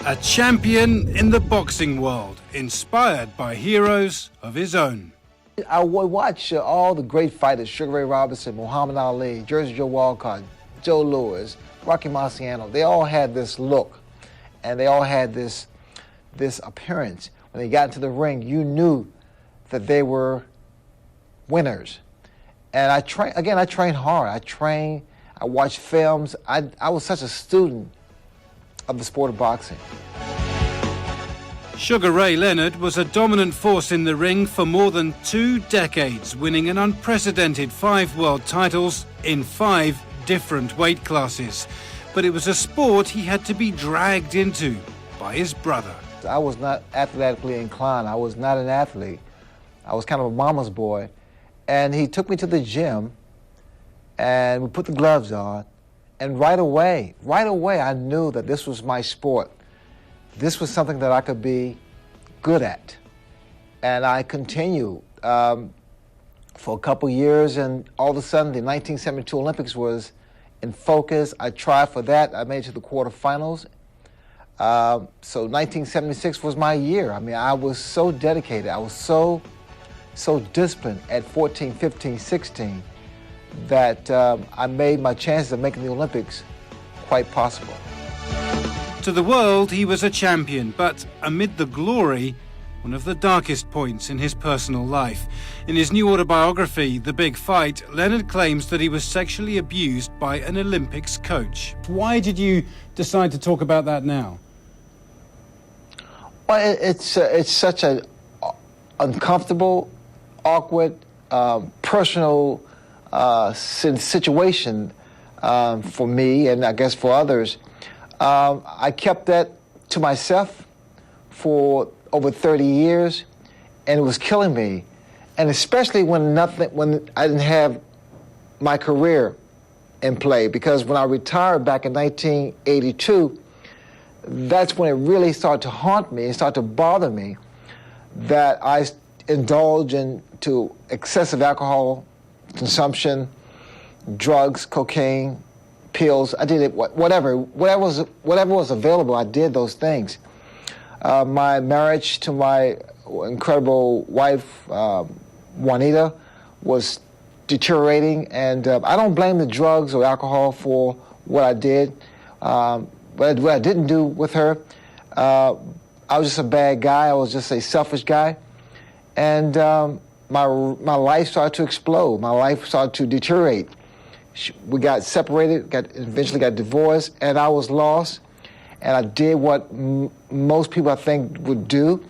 A champion in the boxing world, inspired by heroes of his own. I would watch all the great fighters, Sugar Ray Robinson, Muhammad Ali, Jersey Joe Walcott, Joe Louis, Rocky Marciano. They all had this look, and they all had this appearance. When they got into the ring, you knew that they were winners. And I trained hard. I watched films. I was such a student of the sport of boxing. Sugar Ray Leonard was a dominant force in the ring for more than 2 decades, winning an unprecedented 5 world titles in 5 different weight classes. But it was a sport he had to be dragged into by his brother. I was not athletically inclined. I was not an athlete. I was kind of a mama's boy. And he took me to the gym, and we put the gloves on, and right away, I knew that this was my sport. This was something that I could be good at. And I continued for a couple years, and all of a sudden, the 1972 Olympics was in focus. I tried for that. I made it to the quarterfinals. So 1976 was my year. I mean, I was so dedicated. I was so disciplined at 14, 15, 16 that I made my chances of making the Olympics quite possible. To the world, he was a champion, but amid the glory, one of the darkest points in his personal life. In his new autobiography, The Big Fight, Leonard claims that he was sexually abused by an Olympics coach. Why did you decide to talk about that now? Well, it's such an uncomfortable, awkward, personal situation for me, and I guess for others. I kept that to myself for over 30 years, and it was killing me. And especially when I didn't have my career in play, because when I retired back in 1982, that's when it really started to haunt me and started to bother me that I indulged into excessive alcohol consumption, drugs, cocaine, pills. I did it, whatever was available, I did those things. My marriage to my incredible wife, Juanita, was deteriorating, and I don't blame the drugs or alcohol for what I did. But what I didn't do with her, I was just a bad guy. I was just a selfish guy. And my life started to explode. My life started to deteriorate. We got separated, eventually got divorced, and I was lost. And I did what most people, I think, would do.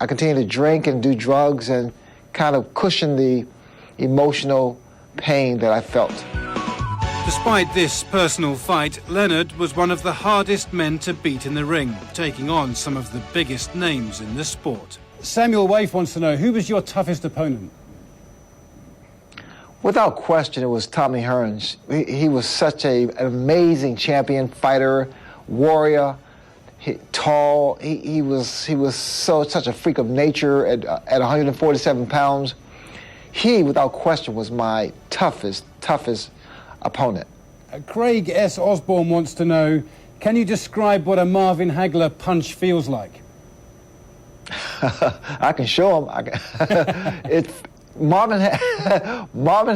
I continued to drink and do drugs and kind of cushion the emotional pain that I felt. Despite this personal fight, Leonard was one of the hardest men to beat in the ring, taking on some of the biggest names in the sport. Samuel Waif wants to know, who was your toughest opponent? Without question, it was Tommy Hearns. He was such an amazing champion, fighter, warrior, tall. He was such a freak of nature at 147 pounds. He, without question, was my toughest opponent. Craig S. Osborne wants to know, can you describe what a Marvin Hagler punch feels like? I can show him. Marvin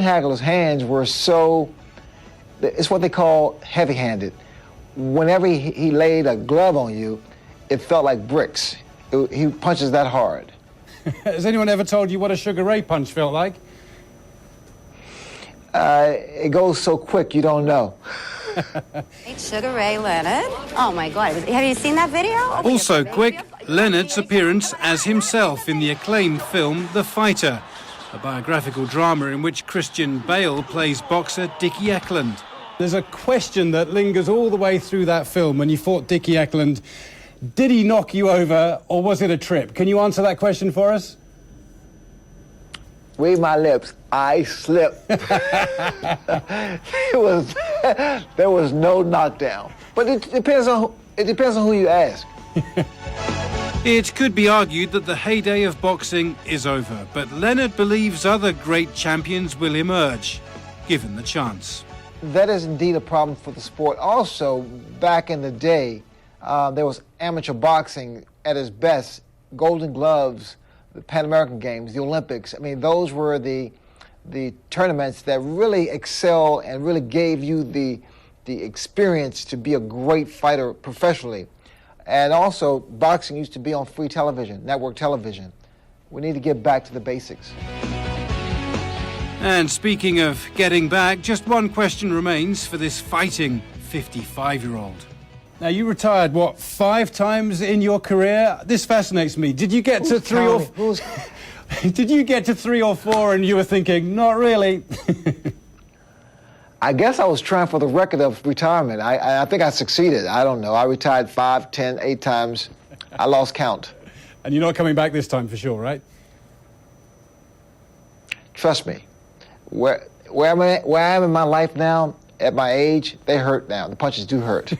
Hagler's hands were it's what they call heavy-handed. Whenever he laid a glove on you, it felt like bricks. He punches that hard. Has anyone ever told you what a Sugar Ray punch felt like? It goes so quick, you don't know. Sugar Ray Leonard. Oh my God, have you seen that video? Also quick, Leonard's appearance as himself in the acclaimed film The Fighter, a biographical drama in which Christian Bale plays boxer Dickie Eklund. There's a question that lingers all the way through that film when you fought Dickie Eklund. Did he knock you over, or was it a trip? Can you answer that question for us? Read my lips. I slipped. There was no knockdown. But it depends on who you ask. It could be argued that the heyday of boxing is over, but Leonard believes other great champions will emerge, given the chance. That is indeed a problem for the sport. Also, back in the day, There was amateur boxing at its best, Golden Gloves, the Pan American Games, the Olympics. I mean, those were the tournaments that really excel and really gave you the experience to be a great fighter professionally. And also, boxing used to be on free television, network television. We need to get back to the basics. And speaking of getting back, just one question remains for this fighting 55-year-old. Now, you retired, what, 5 times in your career? This fascinates me. Did you get to 3 or... Did you get to 3 or 4 and you were thinking, not really? I guess I was trying for the record of retirement. I think I succeeded. I don't know. I retired 5, 10, 8 times. I lost count. And you're not coming back this time for sure, right? Trust me. Where I am in my life now, at my age, they hurt now. The punches do hurt.